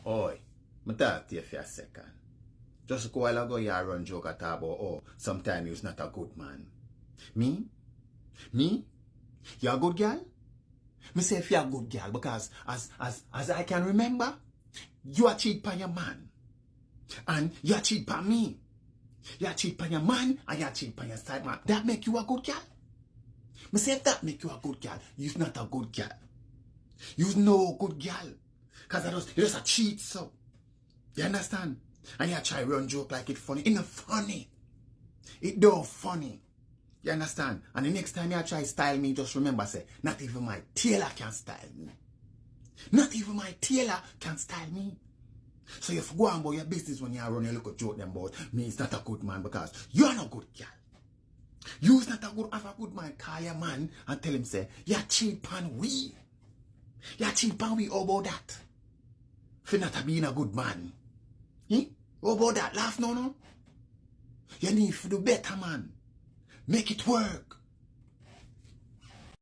Oi, me talk to you for a second. Just a while ago, you run joke at about, oh, sometimes you're not a good man. Me? Me? You a good girl? Me say if you're a good girl because as I can remember, you a cheat on your man. And you a cheat on me. You a cheat on your man and you a cheat on your side man. That make you a good girl? Me say if that make you a good girl, you're not a good girl. You're no good girl. Because you just a cheat, so. You understand? And you try run joke like it funny. It not funny. It don't funny. You understand? And the next time you try style me, just remember, say, not even my tailor can style me. Not even my tailor can style me. So you go on about your business when you run your little joke them about me is not a good man because you're not a good girl. You's not a good have a good man call your man and tell him say, you cheat pan we. You cheat pan we, how about that? For not being a good man. Eh? How about that? Laugh no? You need to do better, man. Make it work.